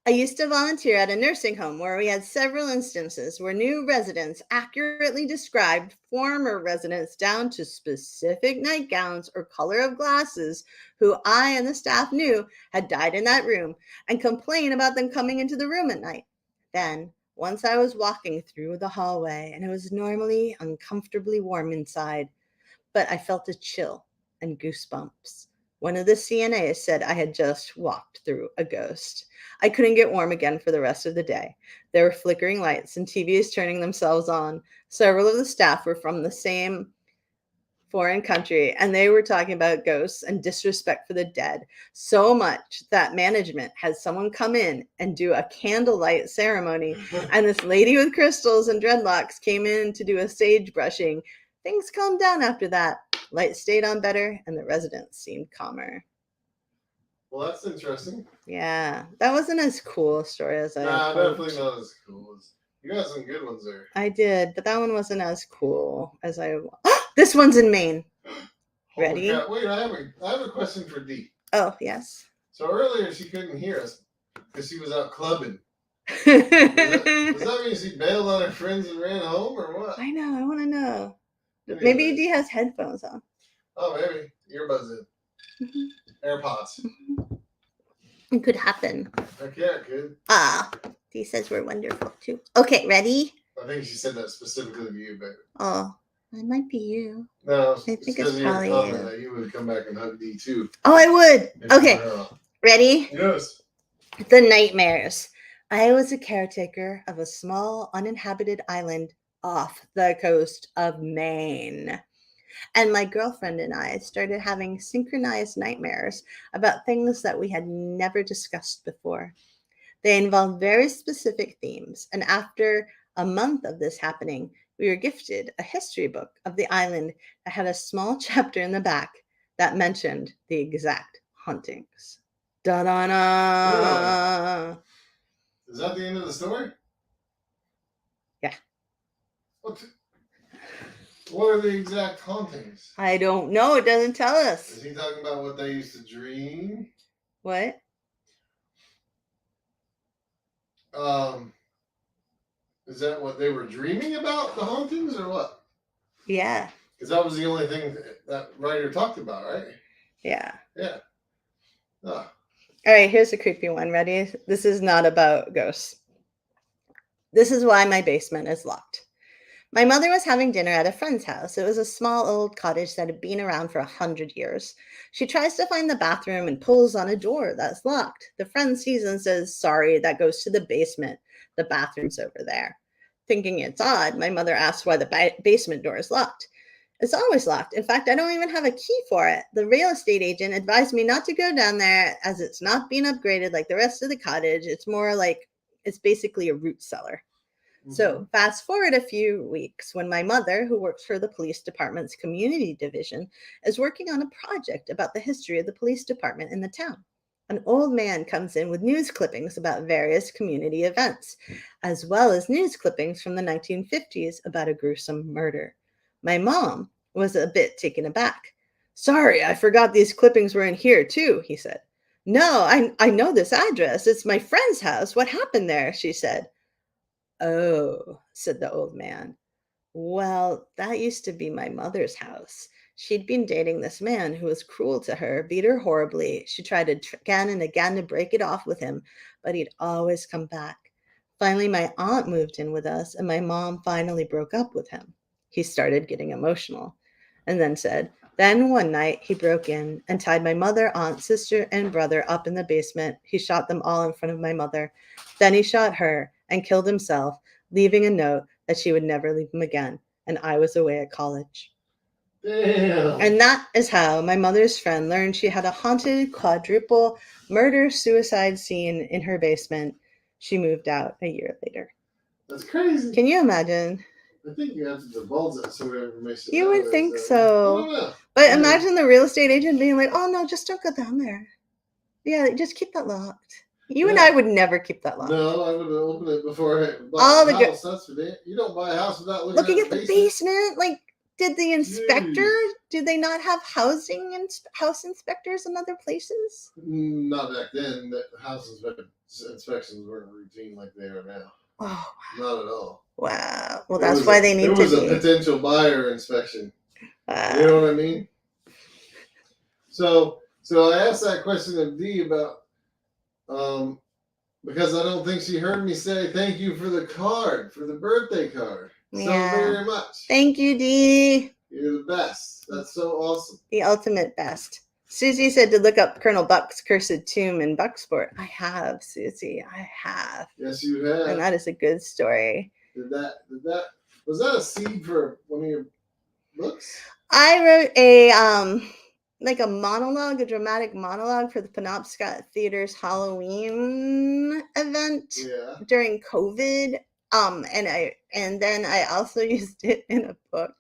I used to volunteer at a nursing home where we had several instances where new residents accurately described former residents down to specific nightgowns or color of glasses who I and the staff knew had died in that room and complain about them coming into the room at night. Then, once I was walking through the hallway and it was normally uncomfortably warm inside, but I felt a chill and goosebumps. One of the CNAs said I had just walked through a ghost. I couldn't get warm again for the rest of the day. There were flickering lights and TVs turning themselves on. Several of the staff were from the same foreign country, and they were talking about ghosts and disrespect for the dead so much that management had someone come in and do a candlelight ceremony, and this lady with crystals and dreadlocks came in to do a sage brushing. Things calmed down after that. Lights stayed on better, and the residents seemed calmer. Well, that's interesting. Yeah, that wasn't as cool a story as I hoped. Definitely not as cool. You got some good ones there. I did, but that one wasn't as cool as I. This one's in Maine. Ready? Crap. Wait, I have a question for Dee. Oh, yes. So earlier she couldn't hear us because she was out clubbing. Does that mean she bailed on her friends and ran home, or what? I know. I want to know. Anyways. Maybe Dee has headphones on. Oh, maybe. Earbuds in. Mm-hmm. AirPods. Mm-hmm. It could happen. Heck yeah, it could. Dee says we're wonderful too. Okay, ready? I think she said that specifically to you, baby. Oh, it might be you. No, I think it's probably your you. comment that you would come back and hug Dee too. Oh, I would. Okay, ready? Yes. The nightmares. I was a caretaker of a small uninhabited island off the coast of Maine. And my girlfriend and I started having synchronized nightmares about things that we had never discussed before. They involved very specific themes, and after a month of this happening, we were gifted a history book of the island that had a small chapter in the back that mentioned the exact hauntings. Da-da-da! Really? Is that the end of the story? Yeah. What are the exact hauntings? I don't know. It doesn't tell us. Is he talking about what they used to dream? What? Is that what they were dreaming about, the hauntings, or what? Yeah. Because that was the only thing that writer talked about, right? Yeah. Yeah. Oh. All right, here's a creepy one. Ready? This is not about ghosts. This is why my basement is locked. My mother was having dinner at a friend's house. It was a small old cottage that had been around for 100 years. She tries to find the bathroom and pulls on a door that's locked. The friend sees and says, "Sorry, that goes to the basement. The bathroom's over there." Thinking it's odd, my mother asks why the basement door is locked. It's always locked. In fact, I don't even have a key for it. The real estate agent advised me not to go down there as it's not being upgraded like the rest of the cottage. It's more like it's basically a root cellar. So fast forward a few weeks when my mother, who works for the police department's community division, is working on a project about the history of the police department in the town. An old man comes in with news clippings about various community events, as well as news clippings from the 1950s about a gruesome murder. My mom was a bit taken aback. "Sorry, I forgot these clippings were in here too," he said. No, I know this address. It's my friend's house. What happened there? She said. Oh, said the old man. Well, that used to be my mother's house. She'd been dating this man who was cruel to her, beat her horribly. She tried again and again to break it off with him, but he'd always come back. Finally, my aunt moved in with us, and my mom finally broke up with him. He started getting emotional and then said, then one night he broke in and tied my mother, aunt, sister, and brother up in the basement. He shot them all in front of my mother. Then he shot her and killed himself, leaving a note that she would never leave him again. And I was away at college. Damn. And that is how my mother's friend learned she had a haunted quadruple murder-suicide scene in her basement. She moved out a year later. That's crazy. Can you imagine? I think you have to divulge that sort of information. You would nowadays, think though. I so. don't know. But Yeah. imagine the real estate agent being like, oh, no, just don't go down there. Yeah, just keep that locked. You and Yeah. I would never keep that locked. No, I would have opened it before I bought All the the house. That's for damn. You don't buy a house without looking looking at the basement. Like, did the inspector, Jeez. do they not have house inspectors in other places? Not back then. The house inspections weren't routine like they are now. Oh, Not at all. wow. Well, It that's was why a- they need It to was a be. potential buyer inspection. Wow. You know what I mean? So I asked that question of Dee about because I don't think she heard me say thank you for the card, for the birthday card. Yeah. So very much. Thank you, Dee. You're the best. That's so awesome. The ultimate best. Susie said to look up Colonel Buck's cursed tomb in Bucksport. I have, Susie. I have. Yes, you have. And that is a good story. Did that was that a seed for one of your books? I wrote a like a monologue, a dramatic monologue for the Penobscot Theater's Halloween event Yeah. during COVID. And then I also used it in a book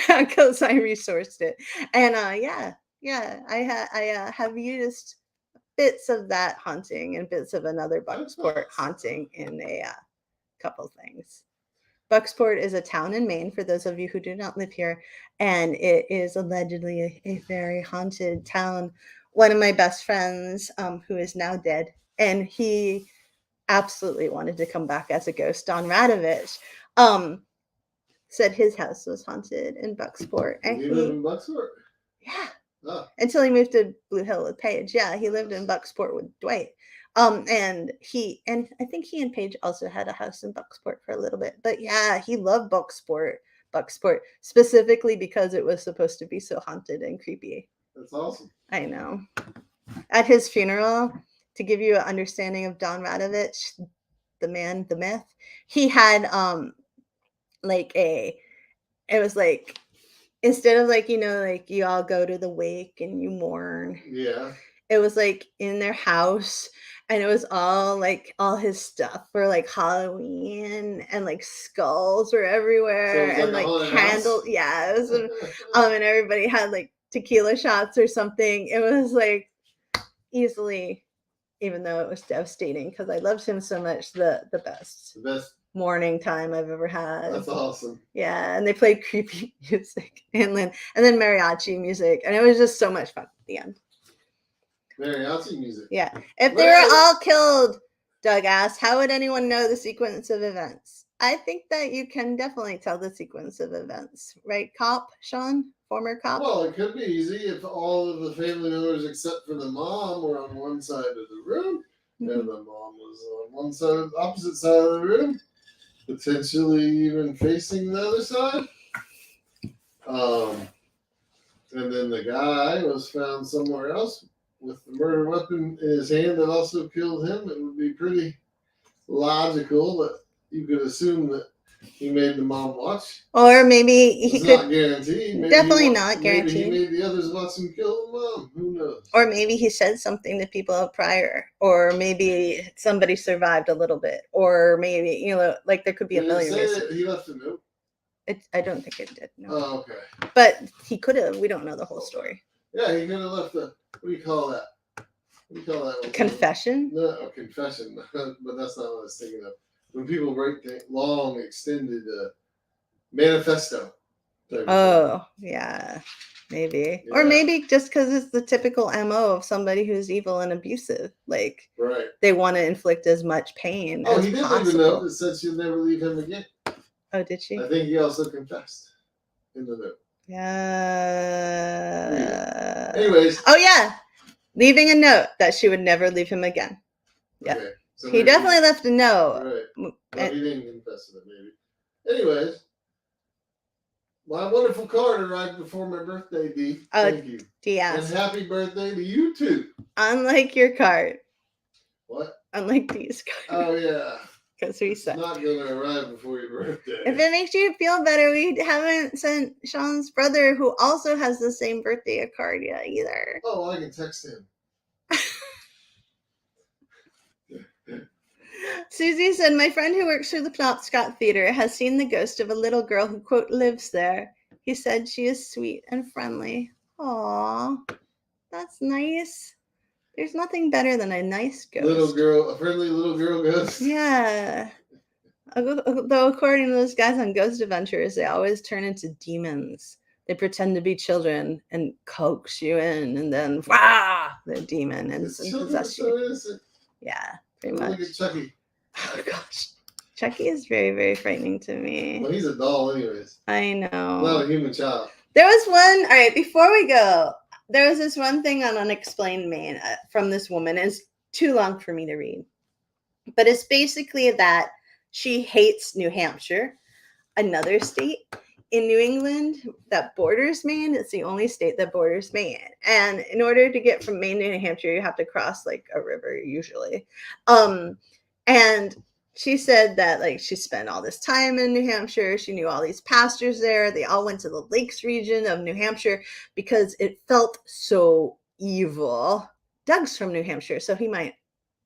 because I resourced it. And I have used bits of that haunting and bits of another Bucksport haunting in a couple things. Bucksport is a town in Maine, for those of you who do not live here, and it is allegedly a very haunted town. One of my best friends, who is now dead, and he absolutely wanted to come back as a ghost, Don Radovich, said his house was haunted in Bucksport. And you live in Bucksport? Yeah. Oh. Until he moved to Blue Hill with Paige. Yeah, he lived in Bucksport with Dwight. And I think he and Paige also had a house in Bucksport for a little bit. But yeah, he loved Bucksport specifically because it was supposed to be so haunted and creepy. That's awesome. I know. At his funeral, to give you an understanding of Don Radovich, the man, the myth, he had it was like, instead of like, like you all go to the wake and you mourn. Yeah. It was like in their house, and it was all his stuff for like Halloween, and like skulls were everywhere, So and like like candles. Yeah, it was, and everybody had like tequila shots or something. It was like easily, even though it was devastating because I loved him so much, the best. The best morning time I've ever had. That's awesome. Yeah, and they played creepy music and then mariachi music, and it was just so much fun at the end. Mariachi music. Yeah. If they were all killed, Doug asked, how would anyone know the sequence of events? I think that you can definitely tell the sequence of events, right, cop Sean, former cop? Well, it could be easy if all of the family members except for the mom were on one side of the room, and the mom was on one side, opposite side of the room, potentially even facing the other side. And then the guy was found somewhere else with the murder weapon in his hand that also killed him. It would be pretty logical that you could assume that he made the mom watch. Or maybe he could. Not guaranteed. Maybe definitely not guaranteed. Maybe he made the others watch him kill the mom. Who knows? Or maybe he said something to people prior. Or maybe somebody survived a little bit. Or maybe, like there could be a million reasons. He left a note? I don't think it did. No. Oh, okay. But he could have. We don't know the whole story. Yeah, he could have left a, what do you call that? What do you call that? Confession? No, a confession. But that's not what I was thinking of. When people write long, extended manifesto type of thing. Oh, yeah. Maybe. Or Yeah. maybe just because it's the typical MO of somebody who's evil and abusive. Like, Right. they want to inflict as much pain Oh, as he didn't possible. even know. It said she'll never leave him again. Oh, did she? I think he also confessed in the note. Yeah. Anyways. Oh, yeah. Leaving a note that she would never leave him again. Yeah. Okay. So He definitely left a note. Right. Mm, Well, he didn't confess to it, maybe. Anyways. My wonderful card arrived before my birthday, Dee. Oh, Thank you. Diaz. And happy birthday to you too. Unlike your card. What? Unlike Dee's card. Oh, yeah. Because we It's suck. not going to arrive before your birthday. If it makes you feel better, we haven't sent Sean's brother, who also has the same birthday, a card yet either. Oh, I can text him. Susie said, my friend who works for the Penobscot Theater has seen the ghost of a little girl who, quote, lives there. He said she is sweet and friendly. Aw, that's nice. There's nothing better than a nice ghost. A friendly little girl ghost. Yeah. Though according to those guys on Ghost Adventures, they always turn into demons. They pretend to be children and coax you in, and then wah, they're demon and possess you. So innocent. Yeah, pretty Look much. at Chucky. Oh gosh, Chucky is very, very frightening to me. Well, he's a doll, anyways. I know. Not a human child. There was one. All right, before we go, there was this one thing on Unexplained Maine from this woman. It's too long for me to read, but it's basically that she hates New Hampshire, another state in New England that borders Maine. It's the only state that borders Maine. And in order to get from Maine to New Hampshire, you have to cross like a river usually. And she said that like she spent all this time in New Hampshire. She knew all these pastors there. They all went to the Lakes region of New Hampshire because it felt so evil. Doug's from New Hampshire, so he might,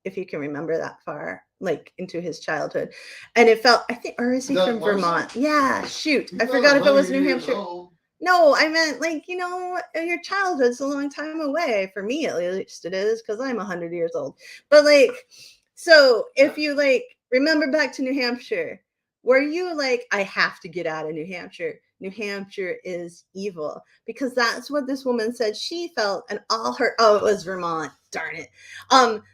if you can remember that far, like into his childhood. And it felt, I think, or is he from Vermont? Yeah, shoot. I forgot if it was New Hampshire. No, I meant like, you know, your childhood's a long time away. For me, at least it is, because I'm 100 years old. But like, so if you like remember back to New Hampshire, were you like, I have to get out of New Hampshire? New Hampshire is evil, because that's what this woman said she felt, and all her, oh, it was Vermont, darn it,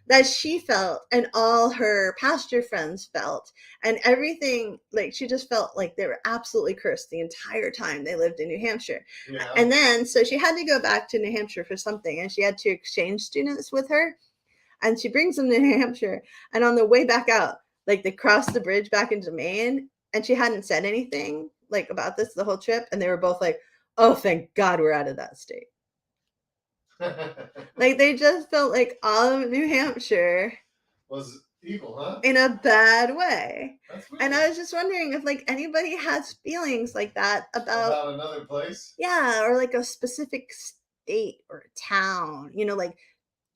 that she felt and all her pastor friends felt, and everything, like she just felt like they were absolutely cursed the entire time they lived in New Hampshire. Yeah. And then so she had to go back to New Hampshire for something, and she had 2 exchange students with her, and she brings them to New Hampshire, and on the way back out, like they crossed the bridge back into Maine, and she hadn't said anything like about this the whole trip, and they were both like, oh, thank God we're out of that state. Like they just felt like all of New Hampshire was evil, huh? In a bad way. That's weird. And I was just wondering if like anybody has feelings like that about another place. Yeah, or like a specific state or town. You know, like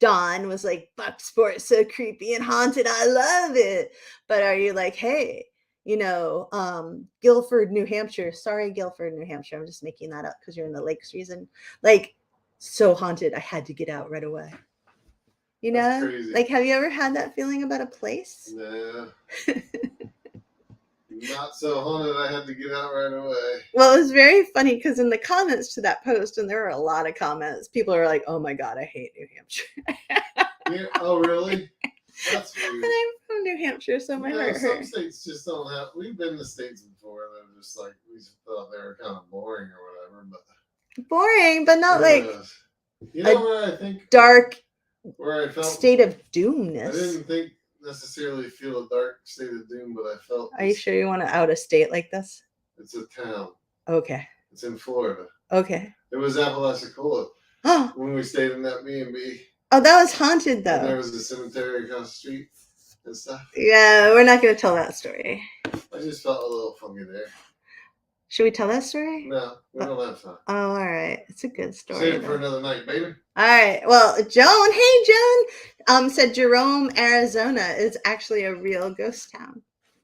Dawn was like, Bucksport, so creepy and haunted, I love it. But are you like, hey, you know, Guilford, New Hampshire. Sorry, Guilford, New Hampshire. I'm just making that up because you're in the Lakes region. Like, so haunted, I had to get out right away. You know? Like, have you ever had that feeling about a place? No. Not so haunted, I had to get out right away. Well, it was very funny because in the comments to that post, and there were a lot of comments, people are like, oh my God, I hate New Hampshire. Yeah, oh, really? That's weird. And I'm from New Hampshire, so my heart hurt. Some states just don't have. We've been to states before that are just like, we just thought they were kind of boring or whatever. But boring, but not like you know where I think dark where I felt state of doomness. I didn't think necessarily feel a dark state of doom, but I felt. Are you sure you want to out a state like this? It's a town. Okay. It's in Florida. Okay. It was Apalachicola. Oh. When we stayed in that B&B. Oh, that was haunted though. And there was a cemetery across the street and stuff. Yeah, we're not going to tell that story. I just felt a little funky there. Should we tell that story? No, we don't have time. Oh, all right. It's a good story. Save it for another night, baby. All right. Well, Joan, hey Joan, said Jerome, Arizona is actually a real ghost town.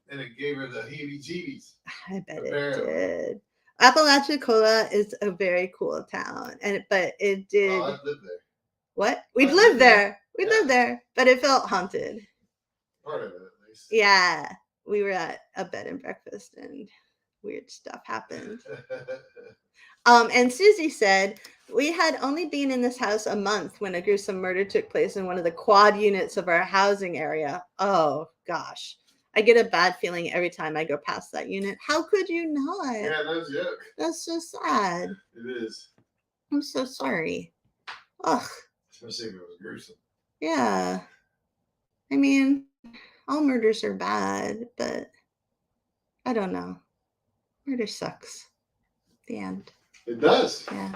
And it gave her the heebie-jeebies. I bet it did. Apalachicola is a very cool town, but it did. Oh, I've lived there. What? We'd lived there. We lived there, but it felt haunted. Part of it, at least. Yeah, we were at a bed and breakfast, and weird stuff happened. And Susie said, we had only been in this house a month when a gruesome murder took place in one of the quad units of our housing area. Oh, gosh. I get a bad feeling every time I go past that unit. How could you not? Yeah, no joke. That's so sad. It is. I'm so sorry. Ugh. Especially if it was gruesome. Yeah. I mean, all murders are bad, but I don't know. Murder sucks. The end. It does. Yeah.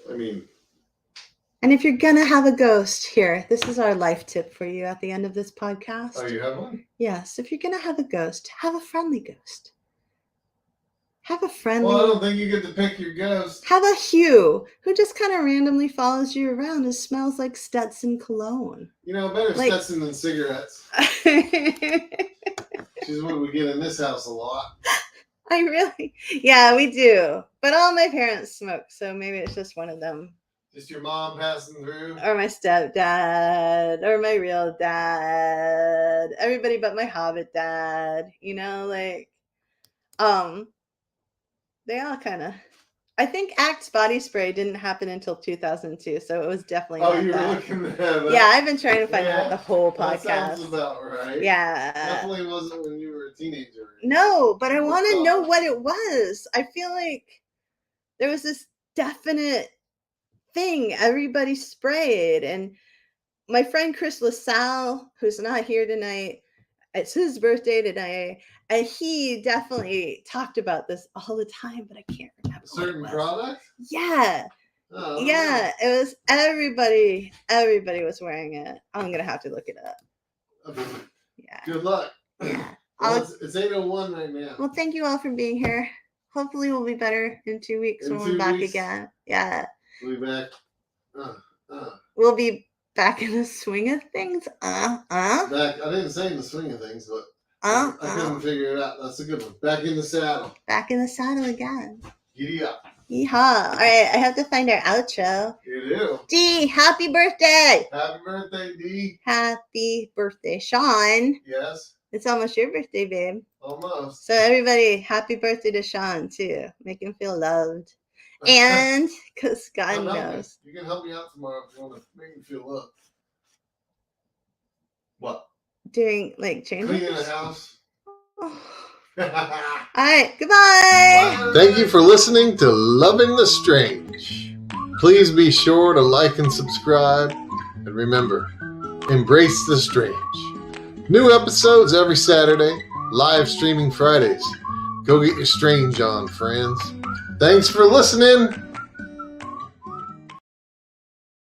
I mean. And if you're going to have a ghost, here, this is our life tip for you at the end of this podcast. Oh, you have one? Yes. If you're going to have a ghost, have a friendly ghost. Have a friendly. Well, I don't think you get to pick your ghost. Have a Hugh who just kind of randomly follows you around and smells like Stetson cologne. You know, better Stetson than cigarettes. Which is what we get in this house a lot. Yeah, we do. But all my parents smoke, so maybe it's just one of them. Just your mom passing through? Or my stepdad, or my real dad. Everybody but my hobbit dad. You know, like, they all kind of. I think Axe body spray didn't happen until 2002, so it was definitely. Oh, you were looking at that. Yeah, I've been trying to find out the whole podcast. That sounds about right. Yeah. Definitely wasn't when you were a teenager. No, but I want to know what it was. I feel like there was this definite thing everybody sprayed, and my friend Chris LaSalle, who's not here tonight, it's his birthday today, and he definitely talked about this all the time, but I can't remember. A certain product? Yeah. Oh, yeah, it was everybody was wearing it. I'm gonna have to look it up. Okay. Yeah. Good luck. Yeah. Well, it's 8:01 right now. Well, thank you all for being here. Hopefully we'll be better in 2 weeks when we're back again. Yeah. We'll be back. We'll be back in the swing of things. Back. I didn't say in the swing of things, but I couldn't figure it out. That's a good one. Back in the saddle. Back in the saddle again. Giddy up. Yeehaw. All right, I have to find our outro. You do. Dee, happy birthday. Happy birthday, Dee. Happy birthday, Sean. Yes. It's almost your birthday, babe. Almost. So everybody, happy birthday to Sean, too. Make him feel loved. And, because God knows. You can help me out tomorrow if you want to make me feel loved. What? Doing, like, changes? Cleaning the house. Oh. All right, goodbye. Thank you for listening to Loving the Strange. Please be sure to like and subscribe. And remember, embrace the strange. New episodes every Saturday, live streaming Fridays. Go get your strange on, friends. Thanks for listening.